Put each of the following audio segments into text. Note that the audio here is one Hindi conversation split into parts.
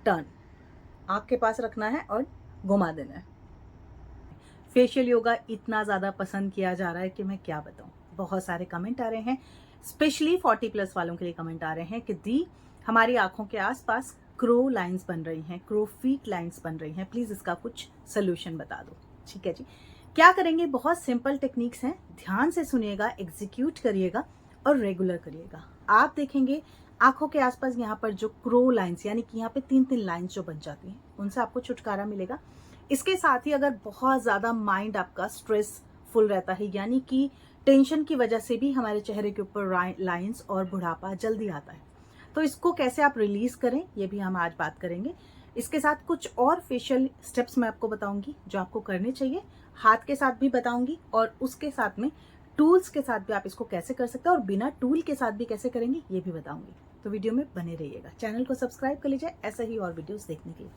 टर्न, आँख के पास रखना है और घुमा देना है। फेशियल योगा इतना ज़्यादा पसंद किया जा रहा है कि मैं क्या बताऊँ। बहुत सारे कमेंट आ रहे हैं, स्पेशली 40+ वालों के लिए कमेंट आ रहे हैं कि दी हमारी आँखों के आसपास क्रो लाइंस बन रही हैं, क्रो फीट लाइंस बन रही हैं, प्लीज़ इसका कुछ सोल्यूशन बता दो। ठीक है जी, क्या करेंगे, बहुत सिंपल टेक्निक्स हैं, ध्यान से सुनिएगा, एग्जीक्यूट करिएगा और रेगुलर करिएगा। आप देखेंगे आंखों के आसपास यहाँ पर जो क्रो लाइंस यानी कि यहाँ पे 3-3 लाइंस जो बन जाती हैं, उनसे आपको छुटकारा मिलेगा। इसके साथ ही अगर बहुत ज़्यादा माइंड आपका स्ट्रेसफुल रहता है, यानी कि टेंशन की वजह से भी हमारे चेहरे के ऊपर लाइंस और बुढ़ापा जल्दी आता है, तो इसको कैसे आप रिलीज करें, ये भी हम आज बात करेंगे। इसके साथ कुछ और फेशियल स्टेप्स मैं आपको बताऊंगी जो आपको करने चाहिए, हाथ के साथ भी बताऊंगी और उसके साथ में टूल्स के साथ भी आप इसको कैसे कर सकते हैं और बिना टूल के साथ भी कैसे करेंगे ये भी बताऊंगी। तो वीडियो में बने रहिएगा, चैनल को सब्सक्राइब कर लीजिए ऐसे ही और वीडियोस देखने के लिए।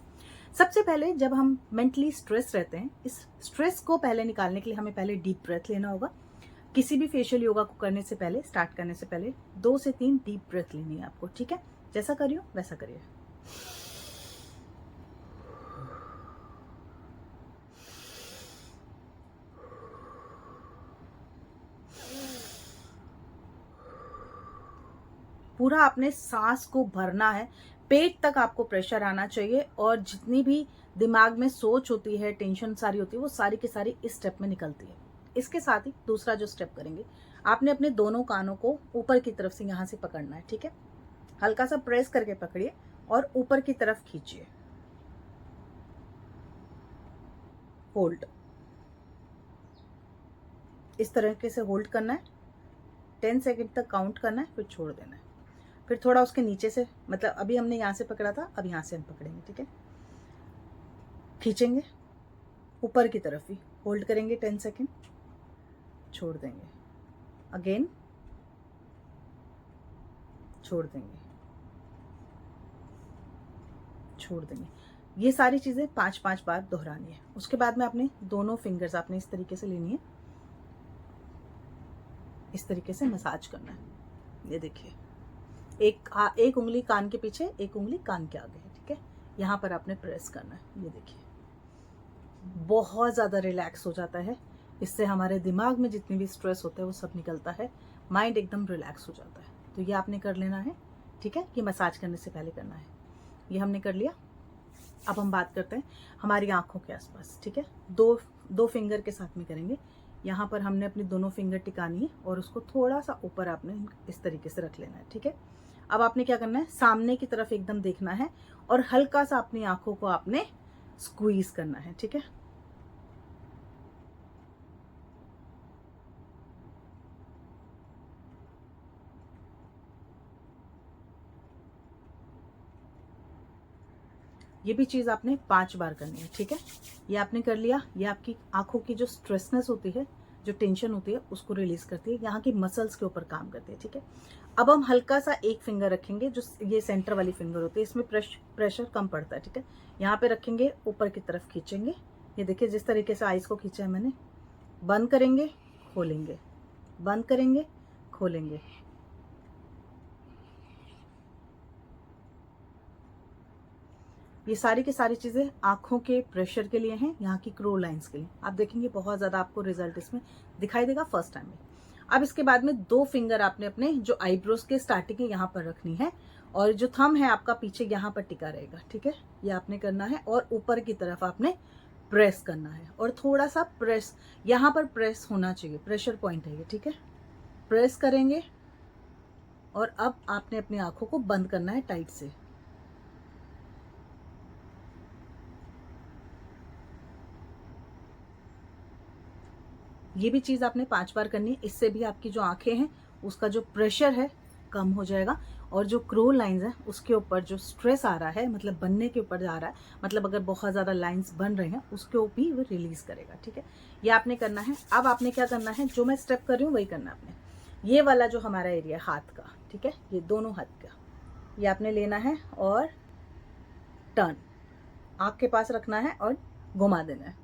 सबसे पहले जब हम मेंटली स्ट्रेस रहते हैं, इस स्ट्रेस को पहले निकालने के लिए हमें पहले डीप ब्रेथ लेना होगा। किसी भी फेशियल योगा को करने से पहले, स्टार्ट करने से पहले 2 से 3 डीप ब्रेथ लेनी है आपको। ठीक है, जैसा करियो वैसा करिए। पूरा आपने सांस को भरना है, पेट तक आपको प्रेशर आना चाहिए और जितनी भी दिमाग में सोच होती है, टेंशन सारी होती है, वो सारी की सारी इस स्टेप में निकलती है। इसके साथ ही दूसरा जो स्टेप करेंगे, आपने अपने दोनों कानों को ऊपर की तरफ से यहां से पकड़ना है। ठीक है, हल्का सा प्रेस करके पकड़िए और ऊपर की तरफ खींचिए, होल्ड, इस तरीके से होल्ड करना है। 10 सेकेंड तक काउंट करना है, फिर छोड़ देना है। फिर थोड़ा उसके नीचे से, मतलब अभी हमने यहाँ से पकड़ा था, अब यहाँ से हम पकड़ेंगे। ठीक है, खींचेंगे ऊपर की तरफ ही, होल्ड करेंगे 10 सेकेंड, छोड़ देंगे, अगेन छोड़ देंगे, छोड़ देंगे। ये सारी चीज़ें 5-5 बार दोहरानी है। उसके बाद में आपने दोनों फिंगर्स आपने इस तरीके से लेनी है, इस तरीके से मसाज करना है। ये देखिए, एक उंगली कान के पीछे, एक उंगली कान के आगे है। ठीक है, यहाँ पर आपने प्रेस करना है। ये देखिए, बहुत ज़्यादा रिलैक्स हो जाता है, इससे हमारे दिमाग में जितनी भी स्ट्रेस होता है वो सब निकलता है, माइंड एकदम रिलैक्स हो जाता है। तो ये आपने कर लेना है। ठीक है, ये मसाज करने से पहले करना है। ये हमने कर लिया। अब हम बात करते हैं हमारी आंखों के आसपास। ठीक है, दो फिंगर के साथ में करेंगे। यहाँ पर हमने अपनी दोनों फिंगर टिकानी है और उसको थोड़ा सा ऊपर आपने इस तरीके से रख लेना है। ठीक है, अब आपने क्या करना है, सामने की तरफ एकदम देखना है और हल्का सा अपनी आंखों को आपने स्क्वीज करना है। ठीक है, ये भी चीज आपने 5 बार करनी है। ठीक है, ये आपने कर लिया। ये आपकी आंखों की जो स्ट्रेसनेस होती है, जो टेंशन होती है, उसको रिलीज करती है, यहाँ की मसल्स के ऊपर काम करती है। ठीक है, अब हम हल्का सा एक फिंगर रखेंगे, जो ये सेंटर वाली फिंगर होती है, इसमें प्रेशर कम पड़ता है। ठीक है, यहाँ पे रखेंगे, ऊपर की तरफ खींचेंगे। ये देखिए, जिस तरीके से आइस को खींचा है मैंने, बंद करेंगे, खोलेंगे, बंद करेंगे, खोलेंगे। ये सारी की सारी चीज़ें आंखों के प्रेशर के लिए हैं, यहाँ की क्रो लाइंस के लिए। आप देखेंगे बहुत ज़्यादा आपको रिजल्ट इसमें दिखाई देगा फर्स्ट टाइम में। अब इसके बाद में 2 फिंगर आपने अपने जो आईब्रोज के स्टार्टिंग है यहाँ पर रखनी है और जो थंब है आपका पीछे यहाँ पर टिका रहेगा। ठीक है, ये आपने करना है और ऊपर की तरफ आपने प्रेस करना है और थोड़ा सा प्रेस, यहाँ पर प्रेस होना चाहिए, प्रेशर पॉइंट है ये। ठीक है, प्रेस करेंगे और अब आपने अपनी आंखों को बंद करना है टाइट से। ये भी चीज़ आपने 5 बार करनी है। इससे भी आपकी जो आंखें हैं उसका जो प्रेशर है कम हो जाएगा और जो क्रो लाइंस है उसके ऊपर जो स्ट्रेस आ रहा है, मतलब बनने के ऊपर जा रहा है, मतलब अगर बहुत ज़्यादा लाइंस बन रहे हैं उसके भी वो रिलीज करेगा। ठीक है, ये आपने करना है। अब आपने क्या करना है, जो मैं स्टेप कर रही हूँ वही करना है आपने। ये वाला जो हमारा एरिया हाथ का, ठीक है, ये दोनों हाथ का, ये आपने लेना है और टर्न, आँख के पास रखना है और घुमा देना है।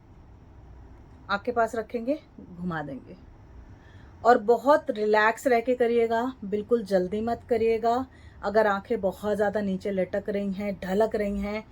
आँख के पास रखेंगे, घुमा देंगे और बहुत रिलैक्स रह के करिएगा, बिल्कुल जल्दी मत करिएगा। अगर आंखें बहुत ज़्यादा नीचे लटक रही हैं, ढलक रही हैं,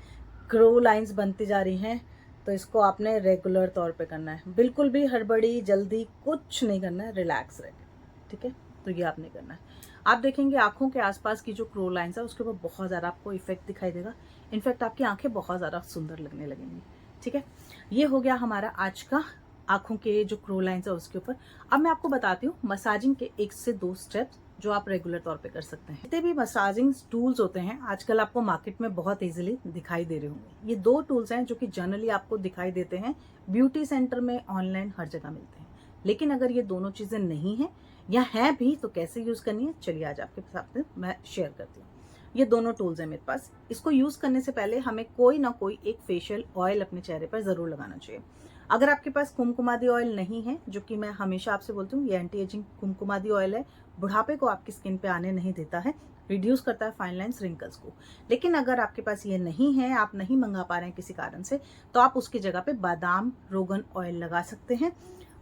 क्रो लाइंस बनती जा रही हैं, तो इसको आपने रेगुलर तौर पे करना है। बिल्कुल भी हड़बड़ी जल्दी कुछ नहीं करना है, रिलैक्स रह के, ठीक है। तो ये आपने करना है। आप देखेंगे आंखों के आसपास की जो क्रो लाइंस है उसके ऊपर बहुत ज़्यादा आपको इफेक्ट दिखाई देगा। इनफैक्ट आपकी आंखें बहुत ज़्यादा सुंदर लगने लगेंगी, ठीक है। ये हो गया हमारा आज का आंखों के जो क्रो लाइंस है उसके ऊपर। अब मैं आपको बताती हूँ मसाजिंग के 1 से 2 स्टेप्स जो आप रेगुलर तौर पे कर सकते हैं। जितने भी मसाजिंग टूल्स होते हैं आजकल आपको मार्केट में बहुत इजीली दिखाई दे रहे होंगे। ये 2 टूल्स हैं जो कि जनरली आपको दिखाई देते हैं ब्यूटी सेंटर में, ऑनलाइन, हर जगह मिलते हैं। लेकिन अगर ये दोनों चीजें नहीं है या है भी तो कैसे यूज करनी है, चलिए आज आपके साथ मैं शेयर करती हूँ। ये दोनों टूल्स हैं मेरे पास। इसको यूज करने से पहले हमें कोई ना कोई एक फेशियल ऑयल अपने चेहरे पर जरूर लगाना चाहिए। अगर आपके पास कुमकुमादी ऑयल नहीं है, जो कि मैं हमेशा आपसे बोलती हूँ, ये एंटी एजिंग कुमकुमादी ऑयल है, बुढ़ापे को आपकी स्किन पे आने नहीं देता है, रिड्यूस करता है फाइन लाइन्स, रिंकल्स को। लेकिन अगर आपके पास ये नहीं है, आप नहीं मंगा पा रहे हैं किसी कारण से, तो आप उसकी जगह पे बादाम रोगन ऑयल लगा सकते हैं।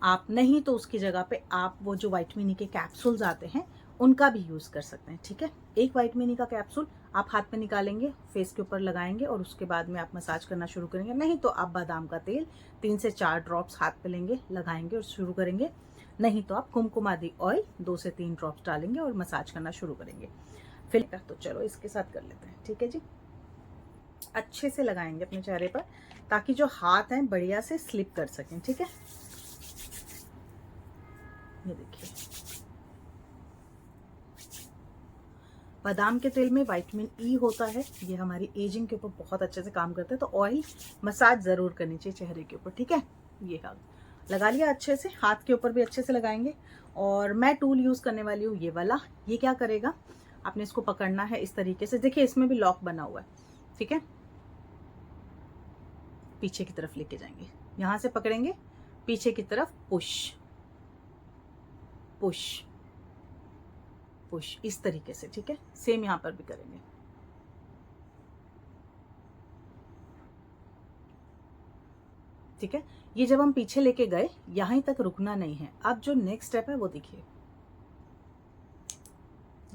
आप नहीं तो उसकी जगह पे आप वो जो विटामिन ई के कैप्सूल्स आते हैं उनका भी यूज कर सकते हैं, ठीक है। एक विटामिन ई का कैप्सूल आप हाथ में निकालेंगे, फेस के ऊपर लगाएंगे और उसके बाद में आप मसाज करना शुरू करेंगे। नहीं तो आप बादाम का तेल 3 से 4 ड्रॉप्स हाथ पे लेंगे, लगाएंगे और शुरू करेंगे। नहीं तो आप कुमकुमादी ऑयल 2 से 3 ड्रॉप्स डालेंगे और मसाज करना शुरू करेंगे। फिर तो चलो इसके साथ कर लेते हैं, ठीक है जी। अच्छे से लगाएंगे अपने चेहरे पर ताकि जो हाथ हैं बढ़िया से स्लिप कर सकें, ठीक है। ये देखिए, बादाम के तेल में विटामिन ई होता है, ये हमारी एजिंग के ऊपर बहुत अच्छे से काम करता है। तो ऑयल मसाज जरूर करनी चाहिए चेहरे के ऊपर, ठीक है। ये लगा लिया अच्छे से, हाथ के ऊपर भी अच्छे से लगाएंगे। और मैं टूल यूज करने वाली हूँ ये वाला। ये क्या करेगा, आपने इसको पकड़ना है इस तरीके से, देखिए इसमें भी लॉक बना हुआ है, ठीक है। पीछे की तरफ लेके जाएंगे, यहां से पकड़ेंगे, पीछे की तरफ पुश पुश पुश, इस तरीके से, ठीक है। सेम यहां पर भी करेंगे, ठीक है। ये जब हम पीछे लेके गए, यहीं तक रुकना नहीं है। अब जो नेक्स्ट स्टेप है वो देखिए,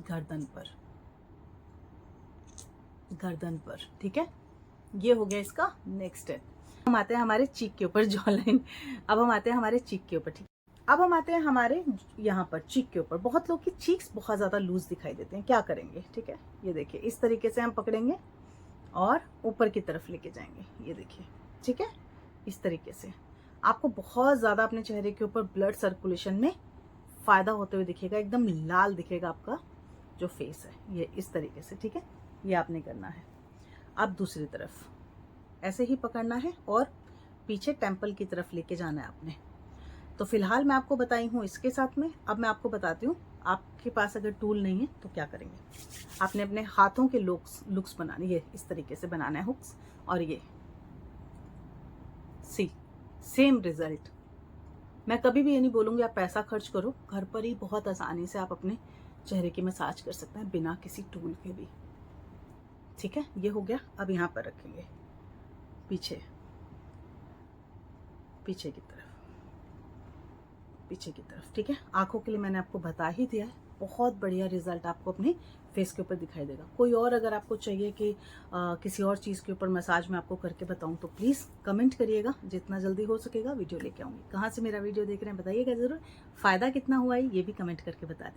गर्दन पर, गर्दन पर, ठीक है। ये हो गया इसका नेक्स्ट स्टेप। हम आते हैं हमारे चीक के ऊपर, जॉ लाइन। अब हम आते हैं हमारे चीक के ऊपर, ठीक। अब हम आते हैं हमारे यहाँ पर चीक के ऊपर। बहुत लोग की चीक्स बहुत ज्यादा लूज दिखाई देते हैं, क्या करेंगे, ठीक है। ये देखिए इस तरीके से हम पकड़ेंगे और ऊपर की तरफ लेके जाएंगे, ये देखिए, ठीक है। इस तरीके से आपको बहुत ज्यादा अपने चेहरे के ऊपर ब्लड सर्कुलेशन में फायदा होते हुए दिखेगा, एकदम लाल दिखेगा आपका जो फेस है, ये इस तरीके से, ठीक है। ये आपने करना है। अब दूसरी तरफ ऐसे ही पकड़ना है और पीछे टेम्पल की तरफ लेके जाना है आपने। तो फिलहाल मैं आपको बताई हूँ इसके साथ में। अब मैं आपको बताती हूँ, आपके पास अगर टूल नहीं है तो क्या करेंगे। आपने अपने हाथों के लुक्स बनाने, ये इस तरीके से बनाना है हुक्स, और ये सेम रिजल्ट। मैं कभी भी ये नहीं बोलूंगी आप पैसा खर्च करो, घर पर ही बहुत आसानी से आप अपने चेहरे की मसाज कर सकते हैं बिना किसी टूल के भी, ठीक है। ये हो गया। अब यहाँ पर रखेंगे पीछे, पीछे की तरफ, पीछे की तरफ, ठीक है। आंखों के लिए मैंने आपको बता ही दिया है, बहुत बढ़िया रिजल्ट आपको अपने फेस के ऊपर दिखाई देगा। कोई और अगर आपको चाहिए कि किसी और चीज़ के ऊपर मसाज मैं आपको करके बताऊं तो प्लीज़ कमेंट करिएगा, जितना जल्दी हो सकेगा वीडियो लेके आऊँगी। कहाँ से मेरा वीडियो देख रहे हैं बताइएगा ज़रूर, फ़ायदा कितना हुआ है ये भी कमेंट करके बता दें।